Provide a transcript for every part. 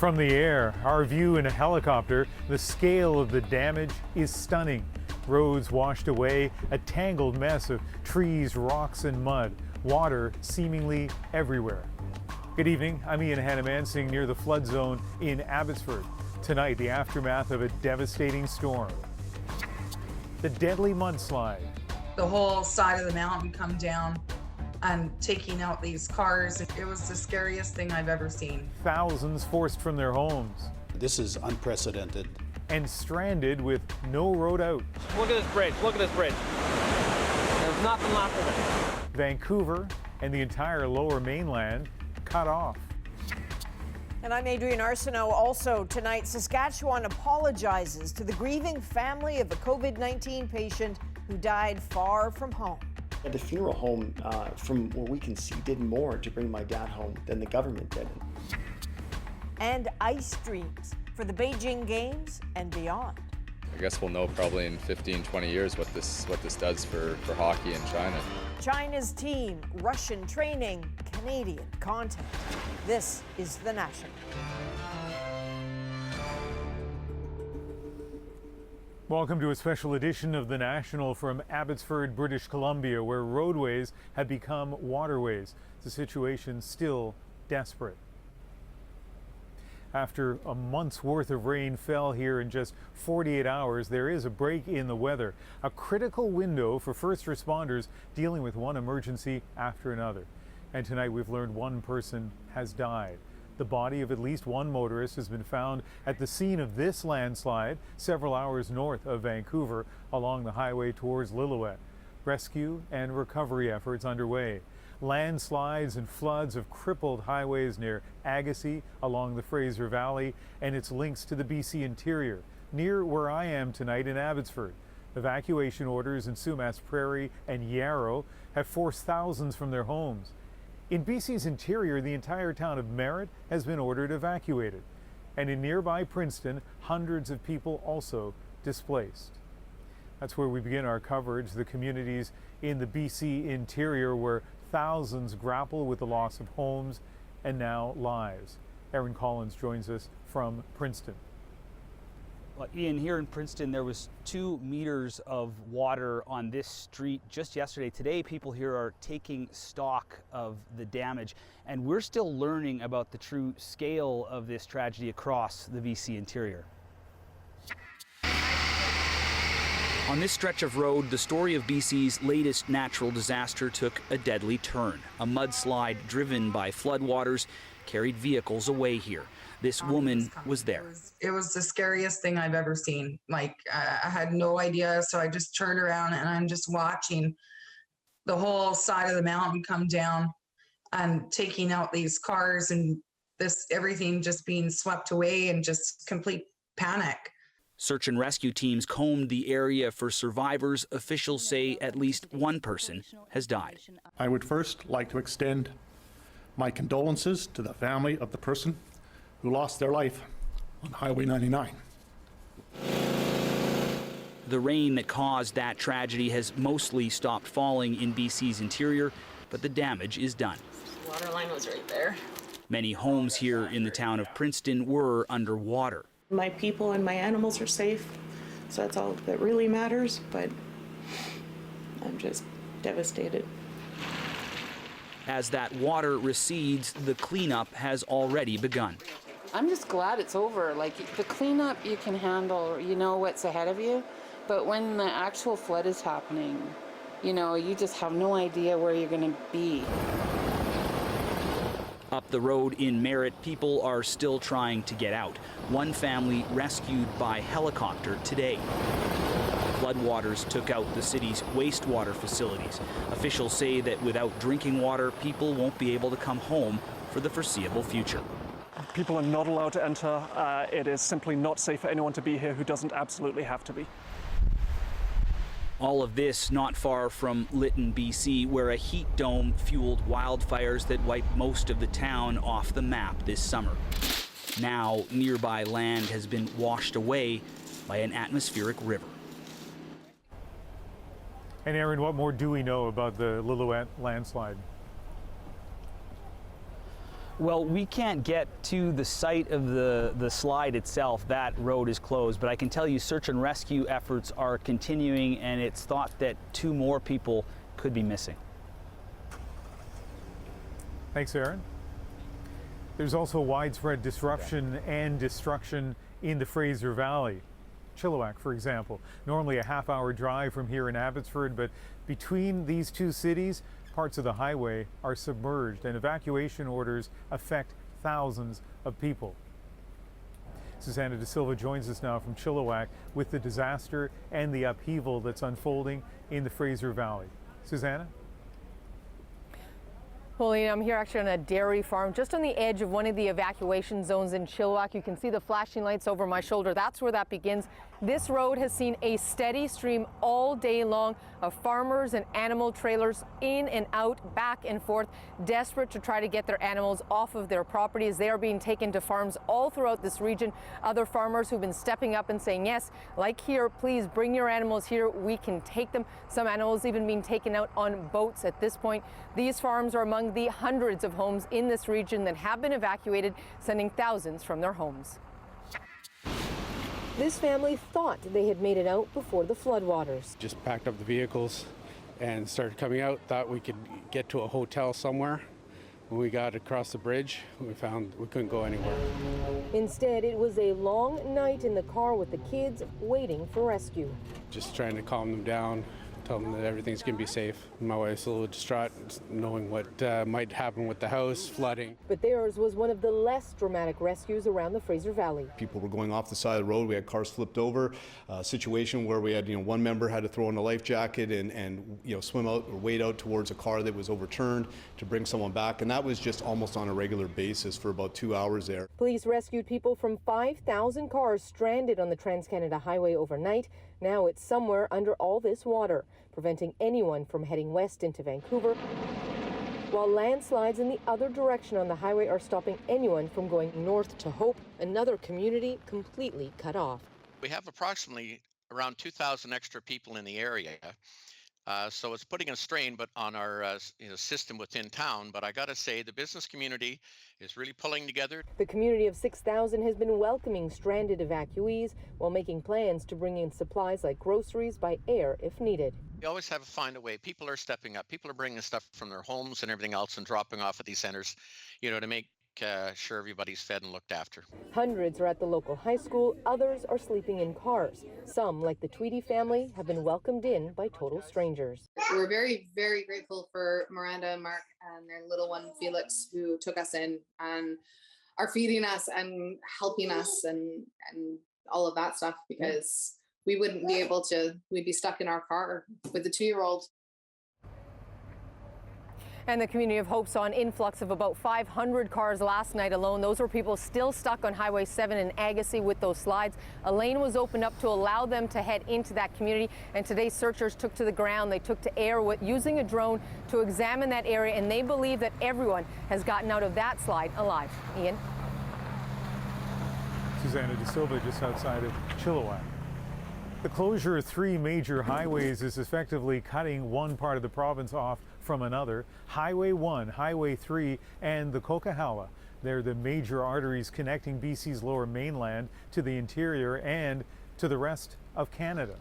From the air, our view in a helicopter, the scale of the damage is stunning. Roads washed away, a tangled mess of trees, rocks, and mud. Water seemingly everywhere. Good evening, I'm Ian Hanneman, sitting near the flood zone in Abbotsford. Tonight, the aftermath of a devastating storm. The deadly mudslide. The whole side of the mountain come down and taking out these cars. It was the scariest thing I've ever seen. Thousands forced from their homes. This is unprecedented. And stranded with no road out. Look at this bridge, look at this bridge. There's nothing left of it. Vancouver and the entire lower mainland cut off. And I'm Adrienne Arsenault. Also tonight, Saskatchewan apologizes to the grieving family of a COVID-19 patient who died far from home. The funeral home, from what we can see, did more to bring my dad home than the government did. And ice dreams for the Beijing Games and beyond. I guess we'll know probably in 15, 20 years what this does for hockey in China. China's team, Russian training, Canadian content. This is The National. Welcome to a special edition of The National from Abbotsford, British Columbia, where roadways have become waterways. The situation still desperate. After a month's worth of rain fell here in just 48 hours, there is a break in the weather, a critical window for first responders dealing with one emergency after another. And tonight we've learned one person has died. The body of at least one motorist has been found at the scene of this landslide several hours north of Vancouver along the highway towards Lillooet. Rescue and recovery efforts underway. Landslides and floods have crippled highways near Agassiz, along the Fraser Valley, and its links to the BC interior, near where I am tonight in Abbotsford. Evacuation orders in Sumas Prairie and Yarrow have forced thousands from their homes. In BC's interior, the entire town of Merritt has been ordered evacuated. And in nearby Princeton, hundreds of people also displaced. That's where we begin our coverage, the communities in the BC interior where thousands grapple with the loss of homes and now lives. Aaron Collins joins us from Princeton. Well, Ian, here in Princeton, there was 2 meters of water on this street just yesterday. Today, people here are taking stock of the damage, and we're still learning about the true scale of this tragedy across the BC interior. On this stretch of road, the story of BC's latest natural disaster took a deadly turn. A mudslide driven by floodwaters carried vehicles away here. This woman was there. It was the scariest thing I've ever seen. Like, I had no idea, so I just turned around and I'm just watching the whole side of the mountain come down and taking out these cars and everything just being swept away and just complete panic. Search and rescue teams combed the area for survivors. Officials say at least one person has died. I would first like to extend my condolences to the family of the person who lost their life on Highway 99. The rain that caused that tragedy has mostly stopped falling in BC's interior, but the damage is done. The water line was right there. Many homes here in the town of Princeton were underwater. My people and my animals are safe, so that's all that really matters, but I'm just devastated. As that water recedes, the cleanup has already begun. I'm just glad it's over. Like, the cleanup you can handle, you know what's ahead of you, but when the actual flood is happening, you know, you just have no idea where you're going to be. Up the road in Merritt, people are still trying to get out. One family rescued by helicopter today. Floodwaters took out the city's wastewater facilities. Officials say that without drinking water, people won't be able to come home for the foreseeable future. People are not allowed to enter. It is simply not safe for anyone to be here who doesn't absolutely have to be. All of this not far from Lytton, BC, where a heat dome fueled wildfires that wiped most of the town off the map this summer. Now, nearby land has been washed away by an atmospheric river. And Aaron, what more do we know about the Lillooet landslide? Well, we can't get to the site of the slide itself. That road is closed, but I can tell you search and rescue efforts are continuing, and it's thought that 2 more people could be missing. Thanks, Aaron. There's also widespread disruption and destruction in the Fraser Valley. Chilliwack, for example, normally a half-hour drive from here in Abbotsford, but between these 2 cities, parts of the highway are submerged and evacuation orders affect thousands of people. Susanna De Silva joins us now from Chilliwack with the disaster and the upheaval that's unfolding in the Fraser Valley. Susanna? Well, Ian, I'm here actually on a dairy farm just on the edge of one of the evacuation zones in Chilliwack. You can see the flashing lights over my shoulder. That's where that begins. This road has seen a steady stream all day long of farmers and animal trailers in and out, back and forth, desperate to try to get their animals off of their properties. They are being taken to farms all throughout this region. Other farmers who've been stepping up and saying, yes, like here, please bring your animals here. We can take them. Some animals even being taken out on boats at this point. These farms are among the hundreds of homes in this region that have been evacuated, sending thousands from their homes. This family thought they had made it out before the floodwaters. Just packed up the vehicles and started coming out, thought we could get to a hotel somewhere. When we got across the bridge, we found we couldn't go anywhere. Instead, it was a long night in the car with the kids waiting for rescue. Just trying to calm them down, tell them that everything's going to be safe. My wife's a little distraught, knowing what might happen with the house, flooding. But theirs was one of the less dramatic rescues around the Fraser Valley. People were going off the side of the road. We had cars flipped over. A situation where we had, one member had to throw in a life jacket and swim out or wade out towards a car that was overturned to bring someone back. And that was just almost on a regular basis for about 2 hours there. Police rescued people from 5,000 cars stranded on the Trans-Canada Highway overnight. Now it's somewhere under all this water, preventing anyone from heading west into Vancouver, while landslides in the other direction on the highway are stopping anyone from going north to Hope, another community completely cut off. We have approximately around 2,000 extra people in the area. So it's putting a strain on our system within town. But I got to say, the business community is really pulling together. The community of 6,000 has been welcoming stranded evacuees while making plans to bring in supplies like groceries by air if needed. We always have to find a way. People are stepping up. People are bringing stuff from their homes and everything else and dropping off at these centers, to make sure everybody's fed and looked after. Hundreds are at the local high school. Others are sleeping in cars. Some, like the Tweedy family, have been welcomed in by total strangers. We're very, very grateful for Miranda and Mark and their little one, Felix, who took us in and are feeding us and helping us and all of that stuff, because we wouldn't be able to, we'd be stuck in our car with a 2-year-old. And the community of Hope saw an influx of about 500 cars last night alone. Those were people still stuck on Highway 7 in Agassiz with those slides. A lane was opened up to allow them to head into that community. And today searchers took to the ground. They took to air using a drone to examine that area. And they believe that everyone has gotten out of that slide alive. Ian? Susanna De Silva just outside of Chilliwack. The closure of 3 major highways is effectively cutting one part of the province off from another. Highway 1, Highway 3, and the Coquihalla. They're the major arteries connecting BC's lower mainland to the interior and to the rest of Canada.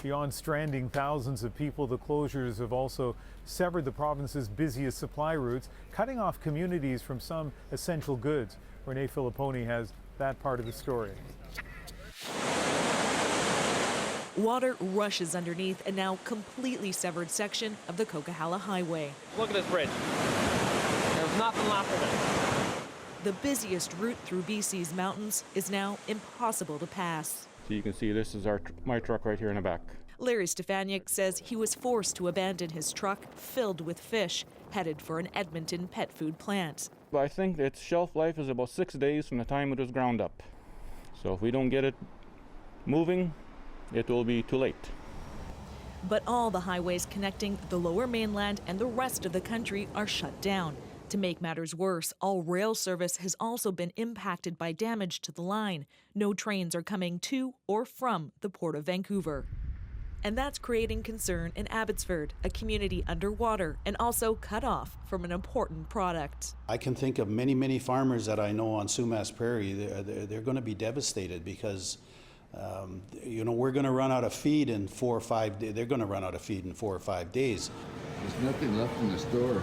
Beyond stranding thousands of people, the closures have also severed the province's busiest supply routes, cutting off communities from some essential goods. Renee Filipponi has that part of the story. Water rushes underneath a now completely severed section of the Coquihalla Highway. Look at this bridge. There's nothing left of it. The busiest route through BC's mountains is now impossible to pass. So you can see this is my truck right here in the back. Larry Stefaniak says he was forced to abandon his truck filled with fish, headed for an Edmonton pet food plant. I think its shelf life is about 6 days from the time it was ground up. So if we don't get it moving, it will be too late. But all the highways connecting the lower mainland and the rest of the country are shut down. To make matters worse, all rail service has also been impacted by damage to the line. No trains are coming to or from the Port of Vancouver. And that's creating concern in Abbotsford, a community underwater and also cut off from an important product. I can think of many, many farmers that I know on Sumas Prairie. They're going to be devastated because, we're going to run out of feed in 4 or 5 days. They're going to run out of feed in 4 or 5 days. There's nothing left in the store.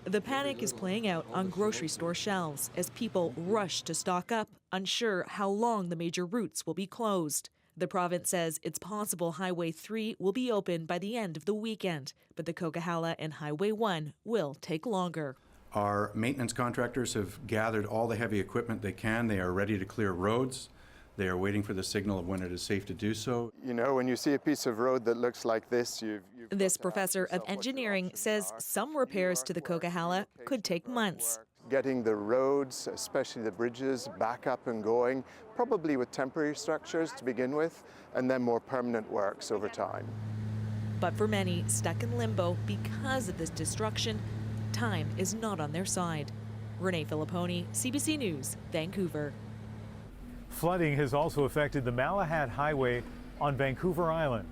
The panic is playing out on grocery store shelves as people rush to stock up, unsure how long the major routes will be closed. The province says it's possible Highway 3 will be open by the end of the weekend, but the Coquihalla and Highway 1 will take longer. Our maintenance contractors have gathered all the heavy equipment they can. They are ready to clear roads. They are waiting for the signal of when it is safe to do so. You know, when you see a piece of road that looks like this, This professor of engineering says some repairs to the Coquihalla could take months. Getting the roads, especially the bridges, back up and going, probably with temporary structures to begin with, and then more permanent works over time. But for many stuck in limbo because of this destruction, time is not on their side. Renee Filipponi, CBC News, Vancouver. Flooding has also affected the Malahat Highway on Vancouver Island.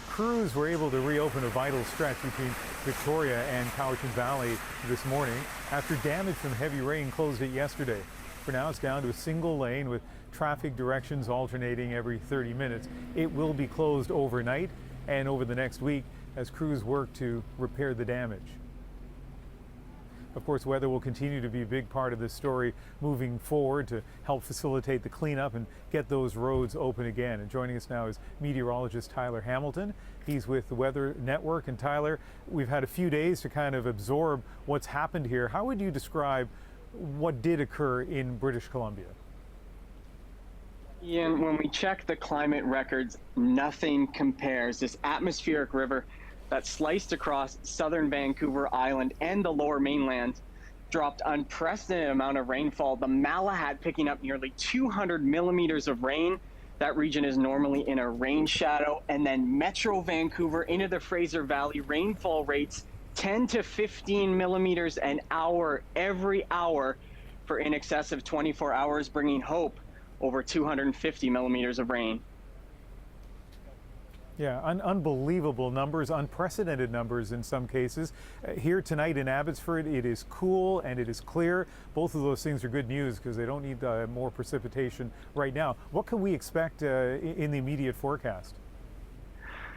Crews were able to reopen a vital stretch between Victoria and Cowichan Valley this morning after damage from heavy rain closed it yesterday. For now, it's down to a single lane with traffic directions alternating every 30 minutes. It will be closed overnight and over the next week as crews work to repair the damage. Of course, weather will continue to be a big part of this story moving forward to help facilitate the cleanup and get those roads open again. And joining us now is meteorologist Tyler Hamilton. He's with the Weather Network. And Tyler, we've had a few days to kind of absorb what's happened here. How would you describe what did occur in British Columbia? Ian, when we check the climate records, nothing compares. This atmospheric river that sliced across southern Vancouver Island and the lower mainland dropped unprecedented amount of rainfall. The Malahat picking up nearly 200 millimeters of rain. That region is normally in a rain shadow. And then Metro Vancouver into the Fraser Valley, rainfall rates 10 to 15 millimeters an hour every hour for in excess of 24 hours, bringing Hope over 250 millimeters of rain. Yeah, unbelievable numbers, unprecedented numbers in some cases. Here tonight in Abbotsford, it is cool and it is clear. Both of those things are good news because they don't need more precipitation right now. What can we expect in the immediate forecast?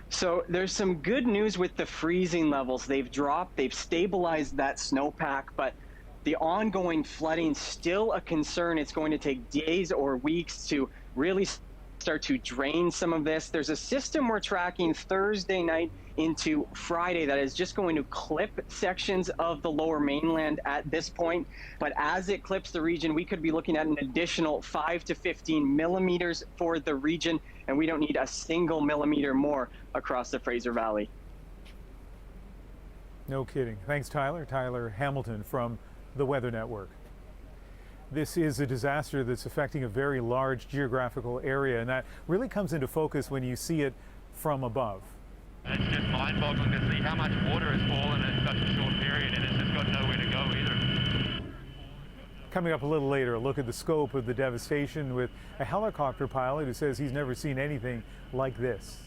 So there's some good news with the freezing levels. They've dropped, they've stabilized that snowpack, but the ongoing flooding still a concern. It's going to take days or weeks to really start to drain some of this. There's a system we're tracking Thursday night into Friday that is just going to clip sections of the lower mainland at this point. But as it clips the region, we could be looking at an additional 5 to 15 millimeters for the region, and we don't need a single millimeter more across the Fraser Valley. No kidding. Thanks, Tyler. Tyler Hamilton from the Weather Network. This is a disaster that's affecting a very large geographical area, and that really comes into focus when you see it from above. It's just mind-boggling to see how much water has fallen in such a short period, and it's just got nowhere to go either. Coming up a little later, a look at the scope of the devastation with a helicopter pilot who says he's never seen anything like this.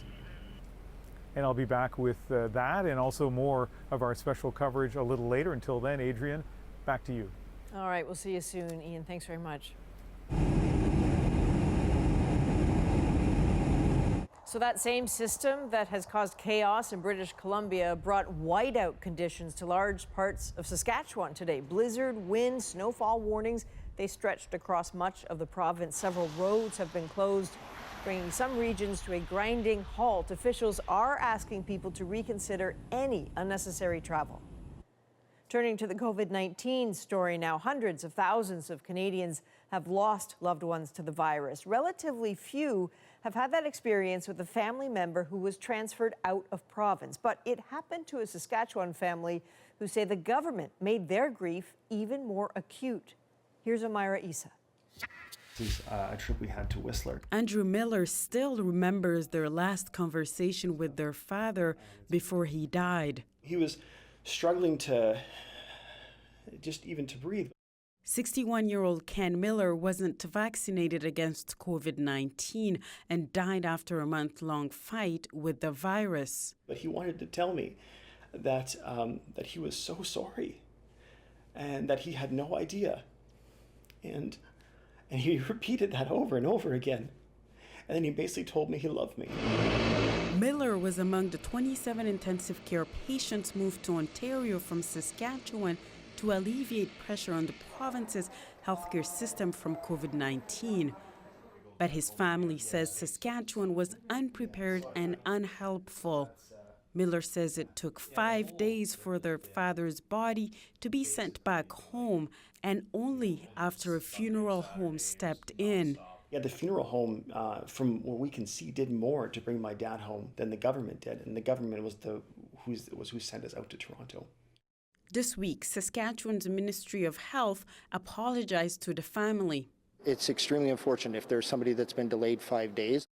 And I'll be back with that and also more of our special coverage a little later. Until then, Adrian, back to you. All right, we'll see you soon, Ian. Thanks very much. So that same system that has caused chaos in British Columbia brought whiteout conditions to large parts of Saskatchewan today. Blizzard, wind, snowfall warnings, they stretched across much of the province. Several roads have been closed, bringing some regions to a grinding halt. Officials are asking people to reconsider any unnecessary travel. Turning to the COVID-19 story now, hundreds of thousands of Canadians have lost loved ones to the virus. Relatively few have had that experience with a family member who was transferred out of province. But it happened to a Saskatchewan family who say the government made their grief even more acute. Here's Amira Issa. This is a trip we had to Whistler. Andrew Miller still remembers their last conversation with their father before he died. He was struggling to just even to breathe. 61-year-old Ken Miller wasn't vaccinated against COVID-19 and died after a month-long fight with the virus. But he wanted to tell me that, that he was so sorry and that he had no idea. And he repeated that over and over again. And then he basically told me he loved me. Miller was among the 27 intensive care patients moved to Ontario from Saskatchewan to alleviate pressure on the province's healthcare system from COVID-19. But his family says Saskatchewan was unprepared and unhelpful. Miller says it took 5 days for their father's body to be sent back home, and only after a funeral home stepped in. Yeah, the funeral home, from what we can see, did more to bring my dad home than the government did, and the government was who sent us out to Toronto. This week, Saskatchewan's Ministry of Health apologized to the family. It's extremely unfortunate if there's somebody that's been delayed 5 days.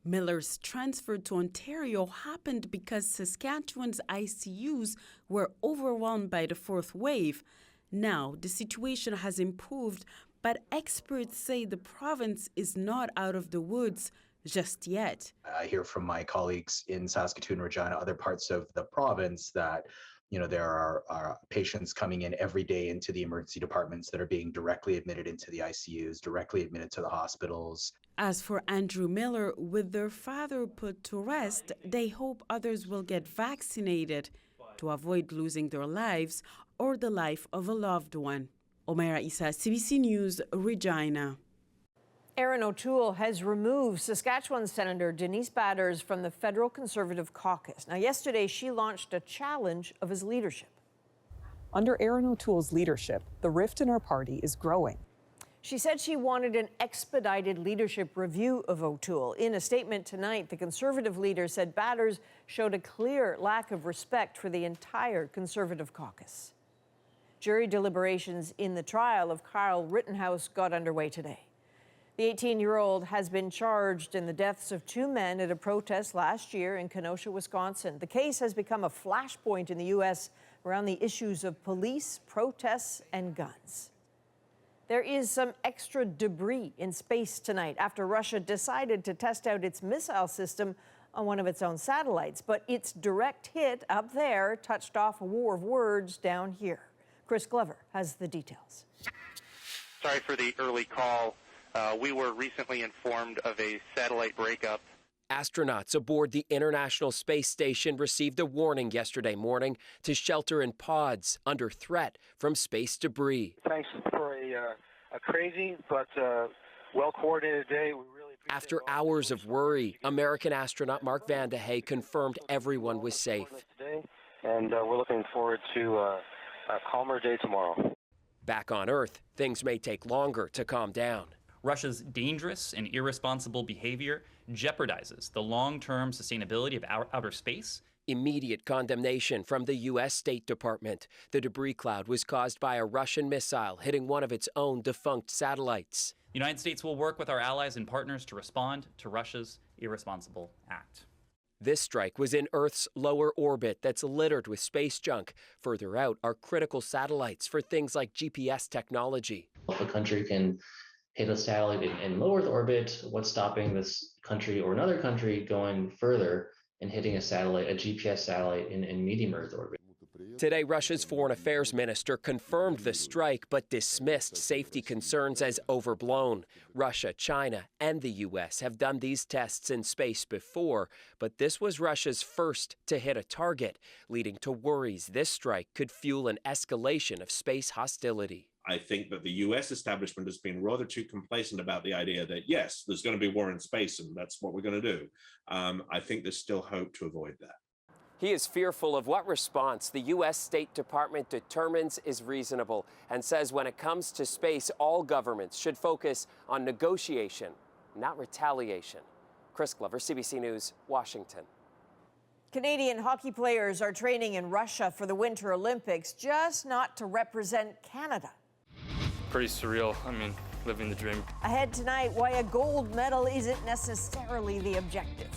Miller's transfer to Ontario happened because Saskatchewan's ICUs were overwhelmed by the fourth wave. Now, the situation has improved, but experts say the province is not out of the woods just yet. I hear from my colleagues in Saskatoon, Regina, other parts of the province that there are patients coming in every day into the emergency departments that are being directly admitted into the ICUs, directly admitted to the hospitals. As for Andrew Miller, with their father put to rest, they hope others will get vaccinated to avoid losing their lives or the life of a loved one. Omaira Isa, CBC News, Regina. Erin O'Toole has removed Saskatchewan Senator Denise Batters from the federal Conservative caucus. Now, yesterday, she launched a challenge of his leadership. Under Erin O'Toole's leadership, the rift in our party is growing. She said she wanted an expedited leadership review of O'Toole. In a statement tonight, the Conservative leader said Batters showed a clear lack of respect for the entire Conservative caucus. Jury deliberations in the trial of Kyle Rittenhouse got underway today. The 18-year-old has been charged in the deaths of two men at a protest last year in Kenosha, Wisconsin. The case has become a flashpoint in the U.S. around the issues of police, protests, and guns. There is some extra debris in space tonight after Russia decided to test out its missile system on one of its own satellites. But its direct hit up there touched off a war of words down here. Chris Glover has the details. Sorry for the early call. We were recently informed of a satellite breakup. Astronauts aboard the International Space Station received a warning yesterday morning to shelter in pods under threat from space debris. Thanks for a crazy but well-coordinated day. We really After hours of worry, American astronaut Mark Vande Hey confirmed everyone was safe. today, and we're looking forward to a calmer day tomorrow. Back on Earth, things may take longer to calm down. Russia's dangerous and irresponsible behavior jeopardizes the long-term sustainability of our outer space. Immediate condemnation from the U.S. State Department. The debris cloud was caused by a Russian missile hitting one of its own defunct satellites. The United States will work with our allies and partners to respond to Russia's irresponsible act. This strike was in Earth's lower orbit that's littered with space junk. Further out are critical satellites for things like GPS technology. If a country can hit a satellite in low Earth orbit, what's stopping this country or another country going further and hitting a satellite, a GPS satellite in medium Earth orbit? Today, Russia's foreign affairs minister confirmed the strike but dismissed safety concerns as overblown. Russia, China, and the U.S. have done these tests in space before, but this was Russia's first to hit a target, leading to worries this strike could fuel an escalation of space hostility. I think that the U.S. establishment has been rather too complacent about the idea that, yes, there's going to be war in space and that's what we're going to do. I think there's still hope to avoid that. He is fearful of what response the U.S. State Department determines is reasonable and says when it comes to space, all governments should focus on negotiation, not retaliation. Chris Glover, CBC News, Washington. Canadian hockey players are training in Russia for the Winter Olympics, just not to represent Canada. Pretty surreal. I mean, living the dream. Ahead tonight, why a gold medal isn't necessarily the objective.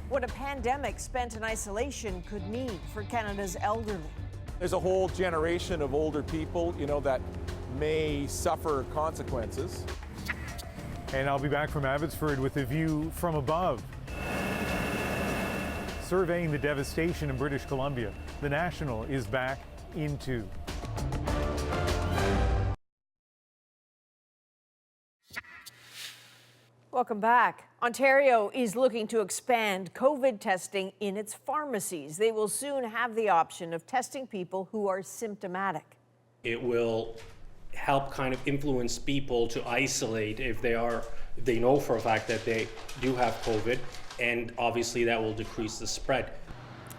What a pandemic spent in isolation could mean for Canada's elderly. There's a whole generation of older people, that may suffer consequences. And I'll be back from Abbotsford with a view from above. Surveying the devastation in British Columbia, the National is back in 2. Welcome back. Ontario is looking to expand COVID testing in its pharmacies. They will soon have the option of testing people who are symptomatic. It will help kind of influence people to isolate if they know for a fact that they do have COVID, and obviously that will decrease the spread.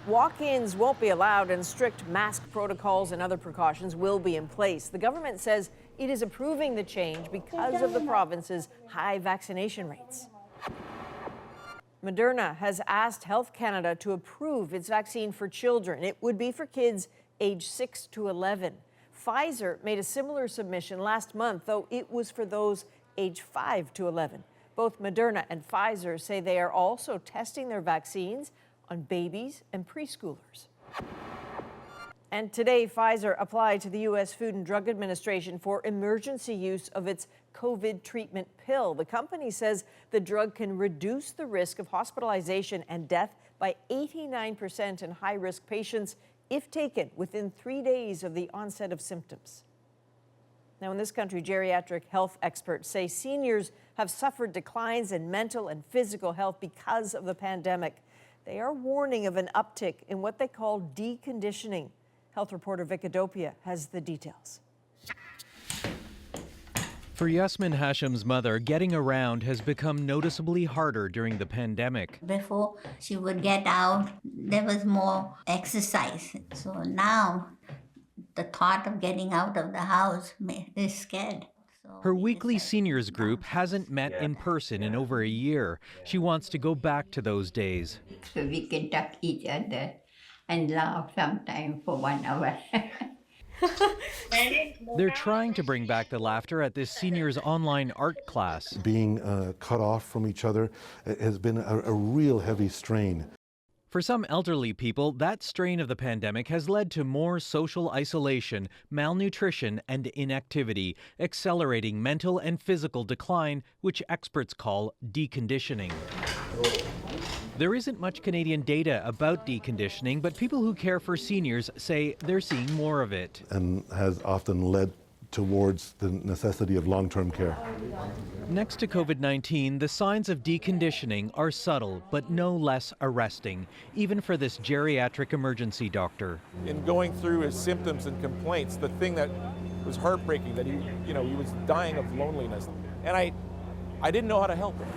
Walk-ins won't be allowed and strict mask protocols and other precautions will be in place. The government says it is approving the change because of the province's high vaccination rates. Moderna has asked Health Canada to approve its vaccine for children. It would be for kids aged 6 to 11. Pfizer made a similar submission last month, though it was for those aged 5 to 11. Both Moderna and Pfizer say they are also testing their vaccines on babies and preschoolers. And today, Pfizer applied to the U.S. Food and Drug Administration for emergency use of its COVID treatment pill. The company says the drug can reduce the risk of hospitalization and death by 89% in high-risk patients if taken within 3 days of the onset of symptoms. Now, in this country, geriatric health experts say seniors have suffered declines in mental and physical health because of the pandemic. They are warning of an uptick in what they call deconditioning. Health reporter Vicadopia has the details. For Yasmin Hashem's mother, getting around has become noticeably harder during the pandemic. Before she would get out, there was more exercise. So now the thought of getting out of the house is scared. Her weekly seniors group hasn't met in person in over a year. She wants to go back to those days. So we can tuck each other and laugh sometime for 1 hour. They're trying to bring back the laughter at this seniors online art class. Being cut off from each other has been a real heavy strain. For some elderly people, that strain of the pandemic has led to more social isolation, malnutrition, and inactivity, accelerating mental and physical decline, which experts call deconditioning. There isn't much Canadian data about deconditioning, but people who care for seniors say they're seeing more of it. And has often led towards the necessity of long-term care. Next to COVID-19, the signs of deconditioning are subtle, but no less arresting, even for this geriatric emergency doctor. In going through his symptoms and complaints, the thing that was heartbreaking, that he was dying of loneliness, and I didn't know how to help him.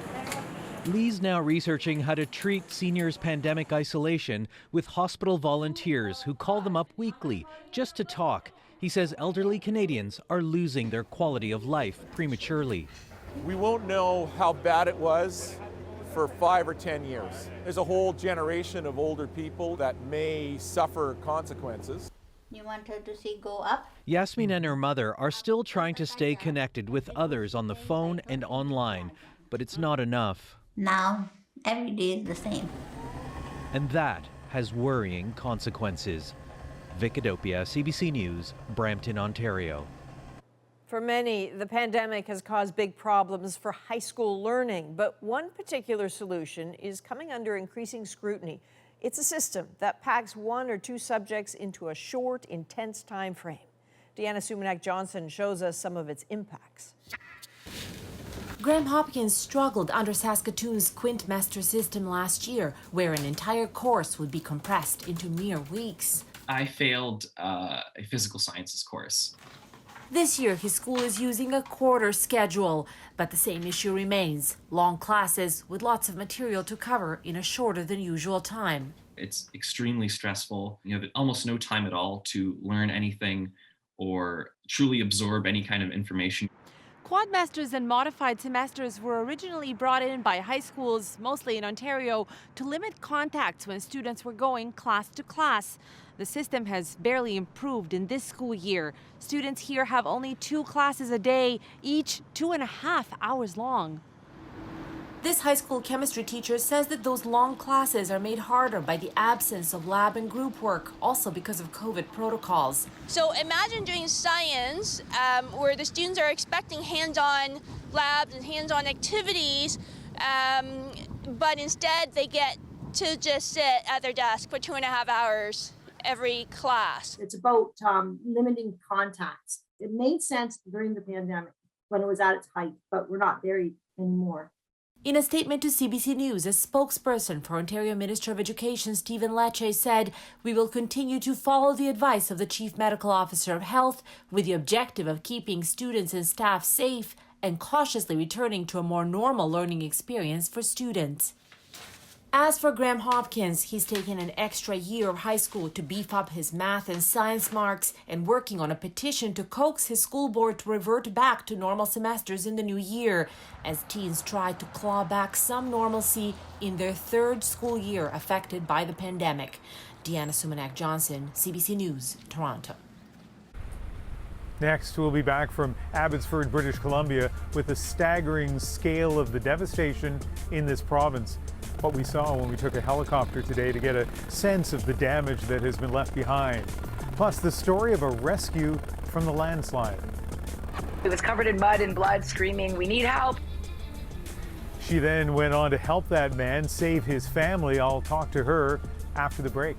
Lee's now researching how to treat seniors' pandemic isolation with hospital volunteers who call them up weekly just to talk. He says elderly Canadians are losing their quality of life prematurely. We won't know how bad it was for 5 or 10 years. There's a whole generation of older people that may suffer consequences. You want her to see go up? Yasmin and her mother are still trying to stay connected with others on the phone and online, but it's not enough. Now, every day is the same. And that has worrying consequences. Vicadopia, CBC News, Brampton, Ontario. For many, the pandemic has caused big problems for high school learning, but one particular solution is coming under increasing scrutiny. It's a system that packs 1 or 2 subjects into a short, intense time frame. Deanna Sumanak-Johnson shows us some of its impacts. Graham Hopkins struggled under Saskatoon's quadmester system last year, where an entire course would be compressed into mere weeks. I failed a physical sciences course. This year, his school is using a quarter schedule, but the same issue remains. Long classes with lots of material to cover in a shorter than usual time. It's extremely stressful. You have almost no time at all to learn anything or truly absorb any kind of information. Quadmesters and modified semesters were originally brought in by high schools, mostly in Ontario, to limit contacts when students were going class to class. The system has barely improved in this school year. Students here have only 2 classes a day, each 2.5 hours long. This high school chemistry teacher says that those long classes are made harder by the absence of lab and group work, also because of COVID protocols. So imagine doing science where the students are expecting hands-on labs and hands-on activities, but instead they get to just sit at their desk for 2.5 hours every class. It's about limiting contacts. It made sense during the pandemic when it was at its height, but we're not there anymore. In a statement to CBC News, a spokesperson for Ontario Minister of Education, Stephen Lecce, said, "We will continue to follow the advice of the Chief Medical Officer of Health with the objective of keeping students and staff safe and cautiously returning to a more normal learning experience for students." As for Graham Hopkins, he's taken an extra year of high school to beef up his math and science marks and working on a petition to coax his school board to revert back to normal semesters in the new year as teens try to claw back some normalcy in their third school year affected by the pandemic. Deanna Sumanak-Johnson, CBC News, Toronto. Next, we'll be back from Abbotsford, British Columbia, with a staggering scale of the devastation in this province. What we saw when we took a helicopter today to get a sense of the damage that has been left behind. Plus, the story of a rescue from the landslide. He was covered in mud and blood, screaming, "We need help." She then went on to help that man save his family. I'll talk to her after the break.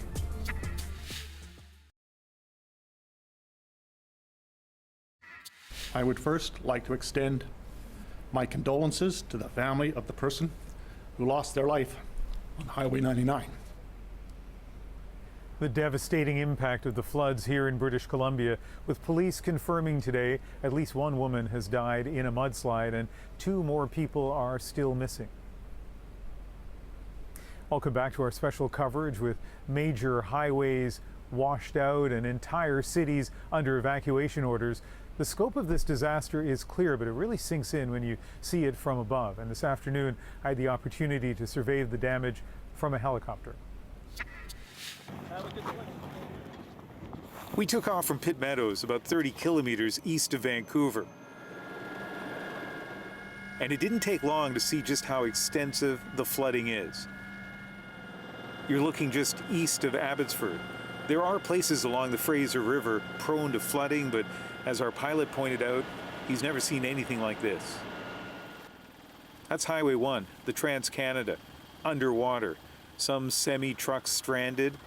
I would first like to extend my condolences to the family of the person who lost their life on Highway 99. The devastating impact of the floods here in British Columbia, with police confirming today at least one woman has died in a mudslide and 2 more people are still missing. Welcome back to our special coverage with major highways washed out and entire cities under evacuation orders. The scope of this disaster is clear, but it really sinks in when you see it from above. And this afternoon, I had the opportunity to survey the damage from a helicopter. We took off from Pitt Meadows, about 30 kilometers east of Vancouver. And it didn't take long to see just how extensive the flooding is. You're looking just east of Abbotsford. There are places along the Fraser River prone to flooding, but as our pilot pointed out, he's never seen anything like this. That's Highway 1, the Trans-Canada, underwater. Some semi-trucks stranded,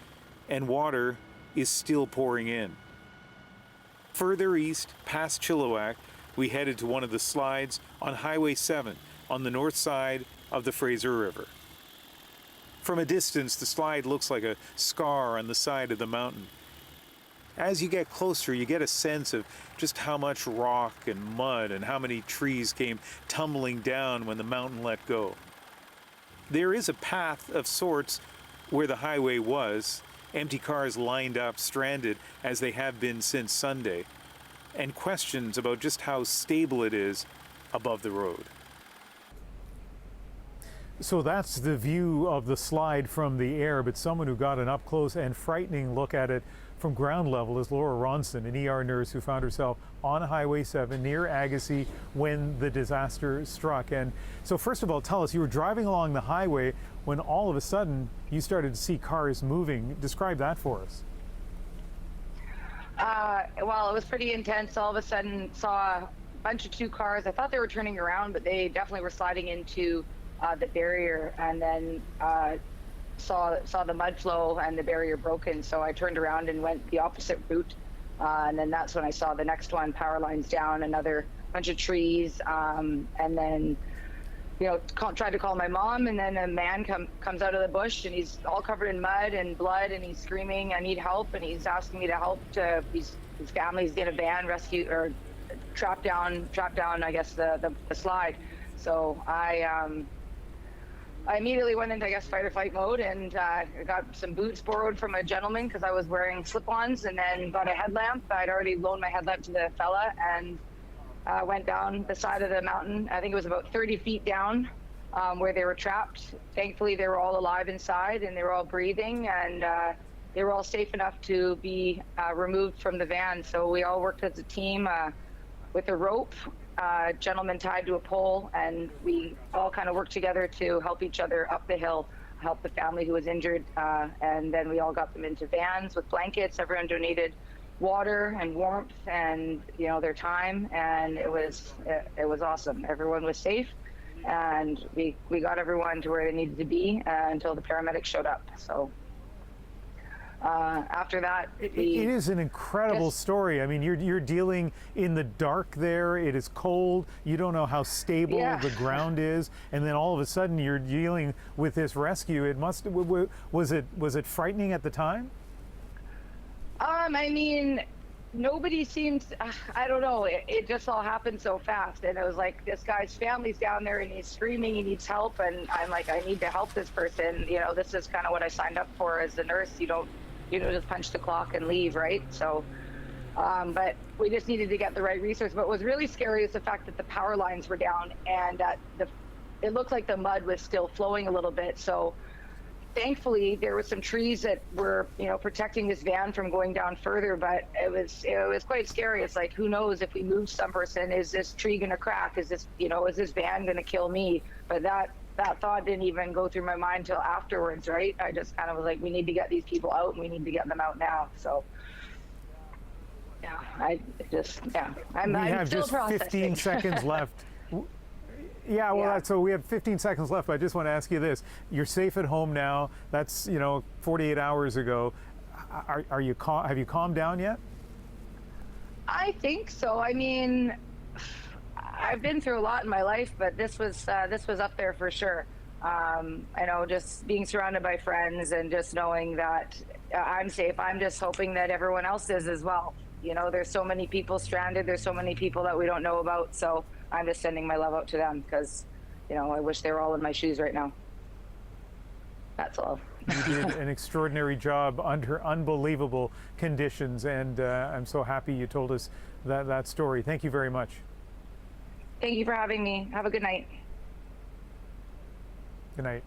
and water is still pouring in. Further east, past Chilliwack, we headed to one of the slides on Highway 7 on the north side of the Fraser River. From a distance, the slide looks like a scar on the side of the mountain. As you get closer, you get a sense of just how much rock and mud and how many trees came tumbling down when the mountain let go. There is a path of sorts where the highway was, empty cars lined up, stranded, as they have been since Sunday, and questions about just how stable it is above the road. So that's the view of the slide from the air, but someone who got an up-close and frightening look at it from ground level is Laura Ronson, an ER nurse who found herself on Highway 7 near Agassiz when the disaster struck. And so first of all, tell us, you were driving along the highway when all of a sudden you started to see cars moving. Describe that for us. Well, it was pretty intense. All of a sudden saw a bunch of 2 cars. I thought they were turning around, but they definitely were sliding into the barrier, and then saw the mud flow and the barrier broken. So I turned around and went the opposite route, and then that's when I saw the next one, power lines down, another bunch of trees, and then tried to call my mom, and then a man comes out of the bush, and he's all covered in mud and blood, and he's screaming, "I need help," and he's asking me to help. His family's in a van, rescue or trapped down, I guess, the slide. So I immediately went into, I guess, fight or flight mode, and got some boots borrowed from a gentleman because I was wearing slip-ons, and then got a headlamp. I'd already loaned my headlamp to the fella, and went down the side of the mountain. I think it was about 30 feet down where they were trapped. Thankfully, they were all alive inside, and they were all breathing, and they were all safe enough to be removed from the van. So we all worked as a team with a rope gentleman tied to a pole, and we all kind of worked together to help each other up the hill, help the family who was injured, and then we all got them into vans with blankets. Everyone donated water and warmth and their time, and it was awesome. Everyone was safe, and we got everyone to where they needed to be until the paramedics showed up. So after that, it is an incredible story. I mean, you're dealing in the dark there. It is cold. You don't know how stable the ground is, and then all of a sudden you're dealing with this rescue. It must was it frightening at the time? I mean, nobody seemed, I don't know, it just all happened so fast. And it was like, this guy's family's down there and he's screaming, he needs help. And I'm like, I need to help this person. This is kind of what I signed up for as a nurse. You don't, just punch the clock and leave, right? So, but we just needed to get the right resource. But what was really scary is the fact that the power lines were down, and it looked like the mud was still flowing a little bit. So thankfully, there were some trees that were, protecting this van from going down further, but it was quite scary. It's like, who knows if we move some person, is this tree going to crack? Is this, is this van going to kill me? But that thought didn't even go through my mind till afterwards, right? I just kind of was like, we need to get these people out, and we need to get them out now. So, yeah, I'm have still just processing. 15 seconds left. Yeah, well, so we have 15 seconds left, but I just want to ask you this. You're safe at home now. That's, 48 hours ago. Have you calmed down yet? I think so. I mean, I've been through a lot in my life, but this was up there for sure. I know, just being surrounded by friends and just knowing that I'm safe. I'm just hoping that everyone else is as well. There's so many people stranded. There's so many people that we don't know about. So I'm just sending my love out to them because, I wish they were all in my shoes right now. That's all. You did an extraordinary job under unbelievable conditions, and I'm so happy you told us that story. Thank you very much. Thank you for having me. Have a good night. Good night.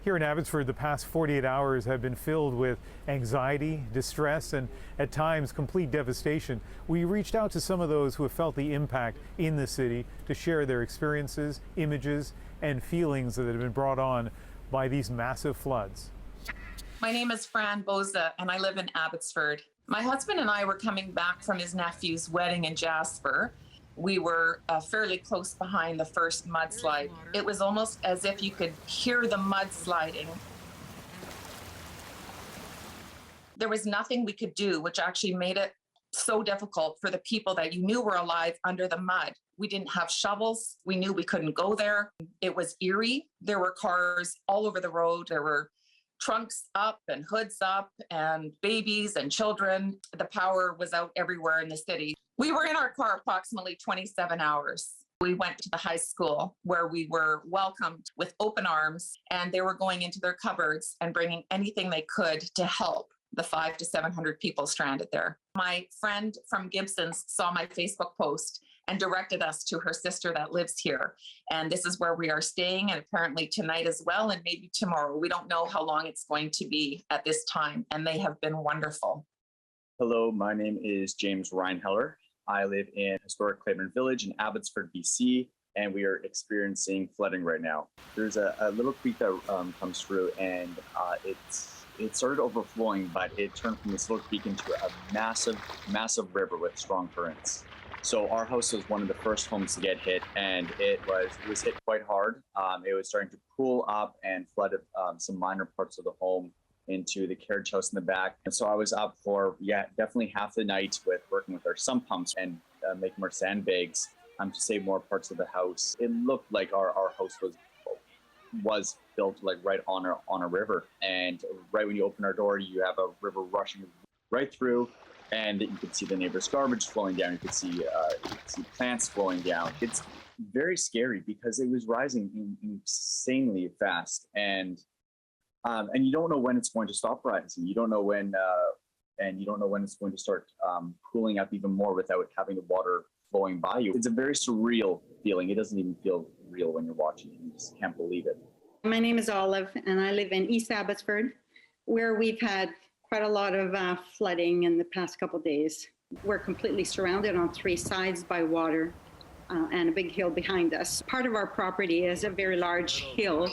Here in Abbotsford, the past 48 hours have been filled with anxiety, distress, and at times complete devastation. We reached out to some of those who have felt the impact in the city to share their experiences, images, and feelings that have been brought on by these massive floods. My name is Fran Boza, and I live in Abbotsford. My husband and I were coming back from his nephew's wedding in Jasper. We were fairly close behind the first mudslide. It was almost as if you could hear the mud sliding. There was nothing we could do, which actually made it so difficult for the people that you knew were alive under the mud. We didn't have shovels. We knew we couldn't go there. It was eerie. There were cars all over the road. There were trunks up and hoods up and babies and children. The power was out everywhere in the city. We were in our car approximately 27 hours. We went to the high school where we were welcomed with open arms, and they were going into their cupboards and bringing anything they could to help the 500 to 700 people stranded there. My friend from Gibson's saw my Facebook post and directed us to her sister that lives here. And this is where we are staying, and apparently tonight as well, and maybe tomorrow. We don't know how long it's going to be at this time, and they have been wonderful. Hello, my name is James Reinheller. I live in historic Claiborne Village in Abbotsford, BC, and we are experiencing flooding right now. There's a little creek that comes through, and it started overflowing, but it turned from this little creek into a massive, massive river with strong currents. So our house was one of the first homes to get hit, and it was hit quite hard. It was starting to pool up and flooded some minor parts of the home into the carriage house in the back. And so I was up for, definitely half the night with working with our sump pumps and making more sandbags to save more parts of the house. It looked like our house was built like right on a river. And right when you open our door, you have a river rushing right through, and you could see the neighbor's garbage flowing down. You could see plants flowing down. It's very scary because it was rising insanely fast, and you don't know when it's going to stop rising. You don't know when, and you don't know when it's going to start cooling up even more without having the water flowing by you. It's a very surreal feeling. It doesn't even feel real when you're watching it. You just can't believe it. My name is Olive, and I live in East Abbotsford, where we've had quite a lot of flooding in the past couple of days. We're completely surrounded on 3 sides by water. and a big hill behind us. Part of our property is a very large hill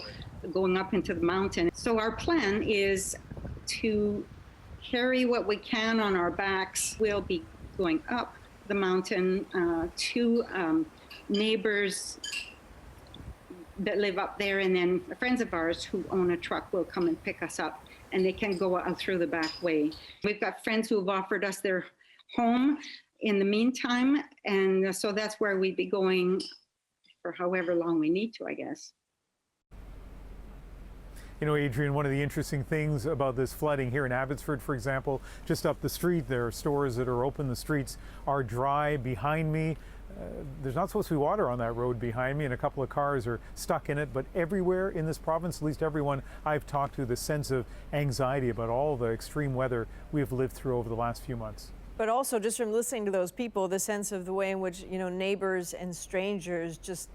going up into the mountain. So our plan is to carry what we can on our backs. We'll be going up the mountain to neighbors that live up there, and then friends of ours who own a truck will come and pick us up, and they can go out through the back way. We've got friends who have offered us their home in the meantime, and so that's where we'd be going for however long we need to, I guess. You know, Adrian, one of the interesting things about this flooding here in Abbotsford, for example, just up the street, there are stores that are open. The streets are dry behind me. There's not supposed to be water on that road behind me, and a couple of cars are stuck in it. But everywhere in this province, at least everyone I've talked to, the sense of anxiety about all the extreme weather we've lived through over the last few months. But also, just from listening to those people, the sense of the way in which, you know, neighbors and strangers just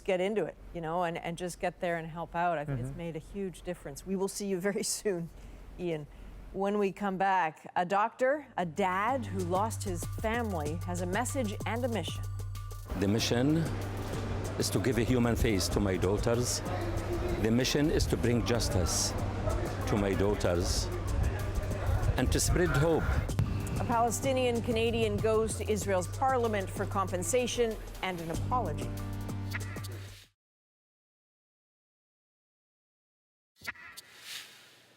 get into it, you know, and just get there and help out. I think it's made a huge difference. We will see you very soon, Ian. When we come back, a doctor, a dad who lost his family, has a message and a mission. The mission is to give a human face to my daughters. The mission is to bring justice to my daughters and to spread hope. A Palestinian-Canadian goes to Israel's parliament for compensation and an apology.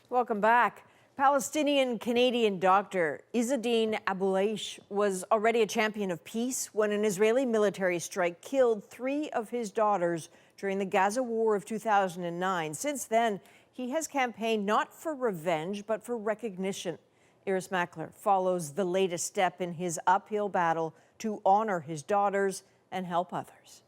Welcome back. Palestinian-Canadian doctor Izzadeen Abuleish was already a champion of peace when an Israeli military strike killed 3 of his daughters during the Gaza War of 2009. Since then, he has campaigned not for revenge, but for recognition. Iris Mackler follows the latest step in his uphill battle to honor his daughters and help others.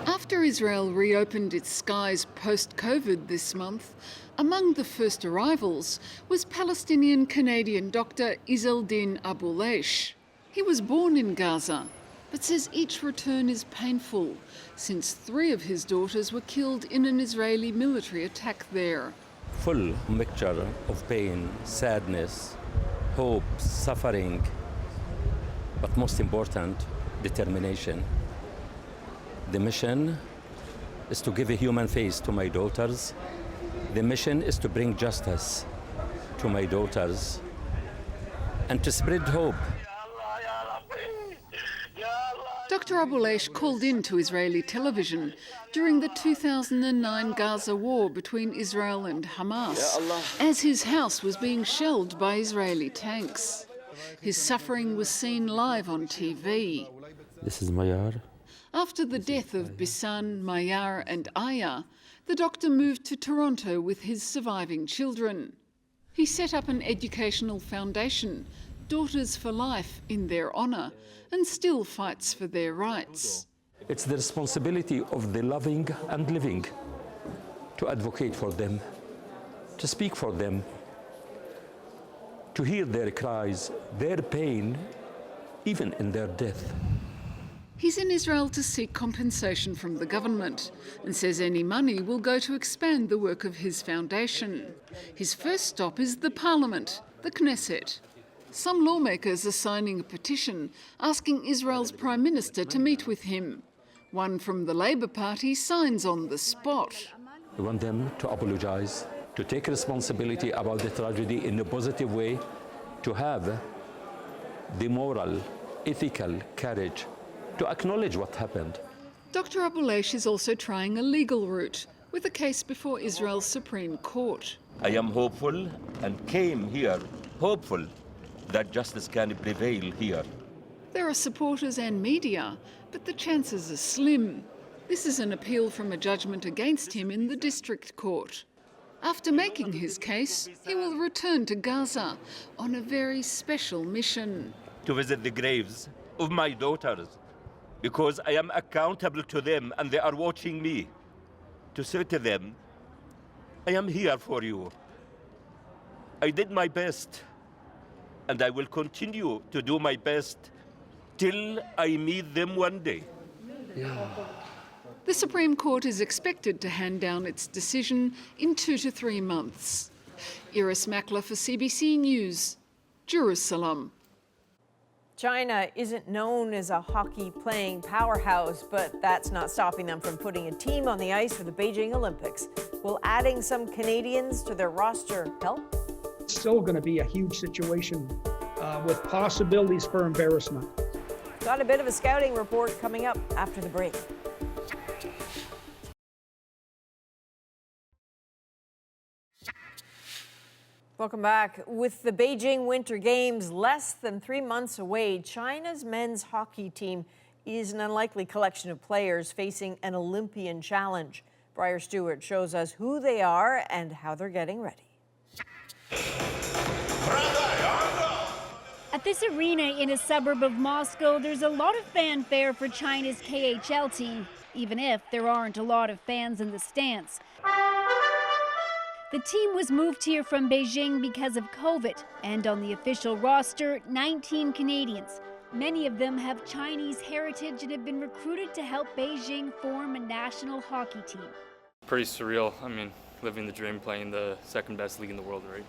After Israel reopened its skies post-COVID this month, among the first arrivals was Palestinian-Canadian doctor Izzadeen Abuleish. He was born in Gaza, but says each return is painful, since 3 of his daughters were killed in an Israeli military attack there. Full mixture of pain, sadness, hope, suffering, but most important, determination. The mission is to give a human face to my daughters. The mission is to bring justice to my daughters and to spread hope. Dr. Abuleish called in to Israeli television during the 2009 Gaza war between Israel and Hamas, as his house was being shelled by Israeli tanks. His suffering was seen live on TV. This is Mayar. After the death of Bisan, Mayar and Aya, the doctor moved to Toronto with his surviving children. He set up an educational foundation, Daughters for Life, in their honour, and still fights for their rights. It's the responsibility of the loving and living to advocate for them, to speak for them, to hear their cries, their pain, even in their death. He's in Israel to seek compensation from the government and says any money will go to expand the work of his foundation. His first stop is the parliament, the Knesset. Some lawmakers are signing a petition asking Israel's Prime Minister to meet with him. One from the Labour Party signs on the spot. We want them to apologise, to take responsibility about the tragedy in a positive way, to have the moral, ethical courage to acknowledge what happened. Dr. Abuleish is also trying a legal route with a case before Israel's Supreme Court. I am hopeful and came here hopeful that justice can prevail here. There are supporters and media, but the chances are slim. This is an appeal from a judgment against him in the district court. After making his case, he will return to Gaza on a very special mission. To visit the graves of my daughters, because I am accountable to them and they are watching me. To say to them, I am here for you. I did my best, and I will continue to do my best till I meet them one day. The Supreme Court is expected to hand down its decision in 2 to 3 months. Iris Mackler for CBC News, Jerusalem. China isn't known as a hockey-playing powerhouse, but that's not stopping them from putting a team on the ice for the Beijing Olympics. Will adding some Canadians to their roster help? It's still going to be a huge situation with possibilities for embarrassment. Got a bit of a scouting report coming up after the break. Welcome back. With the Beijing Winter Games less than 3 months away, China's men's hockey team is an unlikely collection of players facing an Olympian challenge. Briar Stewart shows us who they are and how they're getting ready. At this arena in a suburb of Moscow, there's a lot of fanfare for China's KHL team, even if there aren't a lot of fans in the stands. The team was moved here from Beijing because of COVID, and on the official roster, 19 Canadians. Many of them have Chinese heritage and have been recruited to help Beijing form a national hockey team. Pretty surreal. I mean, living the dream, playing the second best league in the world, right?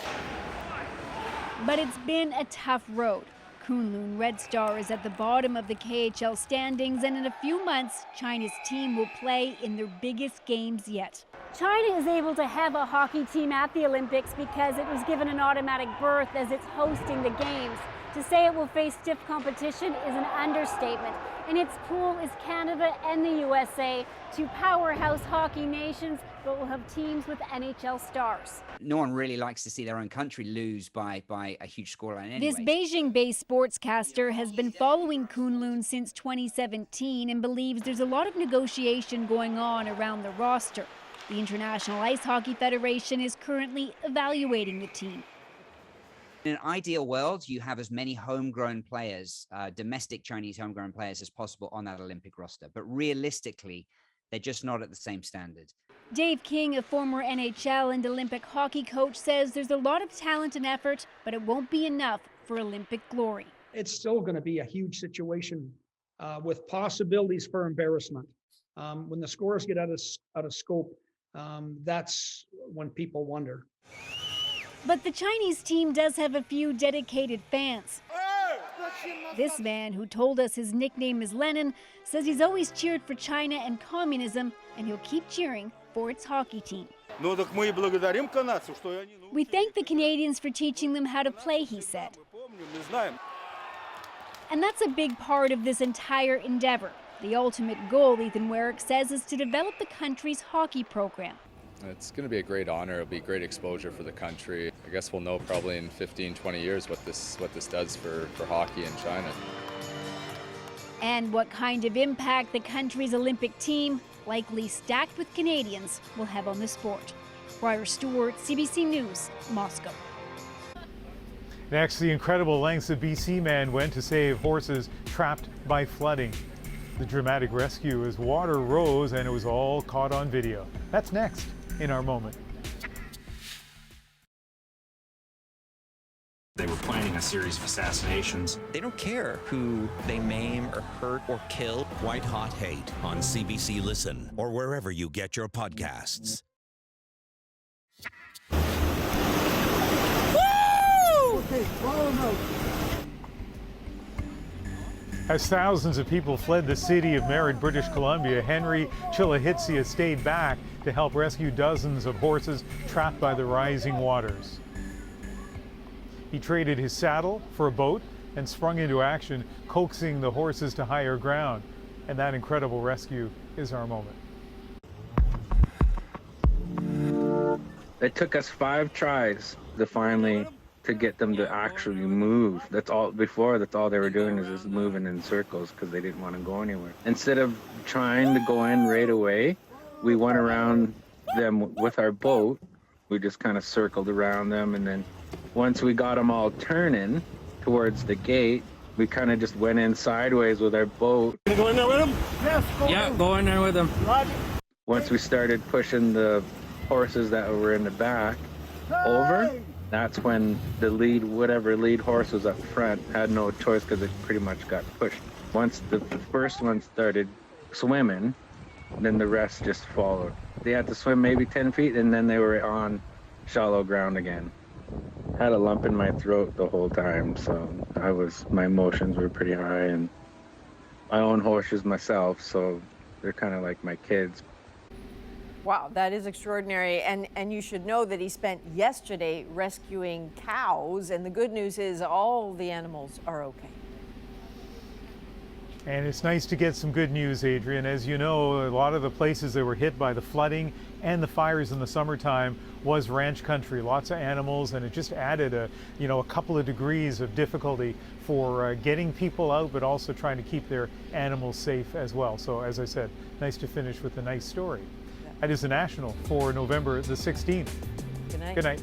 But it's been a tough road. Kunlun Red Star is at the bottom of the KHL standings, and in a few months, China's team will play in their biggest games yet. China is able to have a hockey team at the Olympics because it was given an automatic berth as it's hosting the games. To say it will face stiff competition is an understatement. In its pool is Canada and the USA, two powerhouse hockey nations, but will have teams with NHL stars. No one really likes to see their own country lose by a huge scoreline anyway. This Beijing-based sportscaster has been following Kunlun since 2017 and believes there's a lot of negotiation going on around the roster. The International Ice Hockey Federation is currently evaluating the team. In an ideal world, you have as many homegrown players, domestic Chinese homegrown players as possible on that Olympic roster. But realistically, they're just not at the same standard. Dave King, a former NHL and Olympic hockey coach, says there's a lot of talent and effort, but it won't be enough for Olympic glory. It's still going to be a huge situation with possibilities for embarrassment. When the scores get out of scope, that's when people wonder. But the Chinese team does have a few dedicated fans. This man, who told us his nickname is Lenin, says he's always cheered for China and communism, and he'll keep cheering for its hockey team. We thank the Canadians for teaching them how to play, he said. And that's a big part of this entire endeavor. The ultimate goal, Ethan Werrick says, is to develop the country's hockey program. It's going to be a great honor. It'll be great exposure for the country. I guess we'll know probably in 15, 20 years what this does for hockey in China. And what kind of impact the country's Olympic team, likely stacked with Canadians, will have on the sport. Briar Stewart, CBC News, Moscow. Next, the incredible lengths a BC man went to save horses trapped by flooding. The dramatic rescue as water rose, and it was all caught on video. That's next in our moment. They were planning a series of assassinations. They don't care who they maim or hurt or kill. White Hot Hate on CBC Listen or wherever you get your podcasts. Woo! Okay, follow them out. As thousands of people fled the city of Merritt, British Columbia, Henry Chilahitsia stayed back to help rescue dozens of horses trapped by the rising waters. He traded his saddle for a boat and sprung into action, coaxing the horses to higher ground. And that incredible rescue is our moment. It took us 5 tries to finally get them to actually move. That's all they were doing is just moving in circles because they didn't want to go anywhere. Instead of trying to go in right away, we went around them with our boat. We just kind of circled around them, and then once we got them all turning towards the gate, we kind of just went in sideways with our boat. Can you go in there with them? Yes, go in there with them. Once we started pushing the horses that were in the back over, that's when the whatever lead horse was up front had no choice because it pretty much got pushed. Once the first one started swimming, then the rest just followed. They had to swim maybe 10 feet and then they were on shallow ground again. had a lump in my throat the whole time, so my emotions were pretty high, and I own horses myself, so they're kind of like my kids. Wow, that is extraordinary. And you should know that he spent yesterday rescuing cows, and the good news is all the animals are okay. And it's nice to get some good news, Adrian. As you know, a lot of the places that were hit by the flooding and the fires in the summertime was ranch country, lots of animals, and it just added a couple of degrees of difficulty for getting people out, but also trying to keep their animals safe as well. So as I said, nice to finish with a nice story. That is the National for November the 16th. Good night. Good night.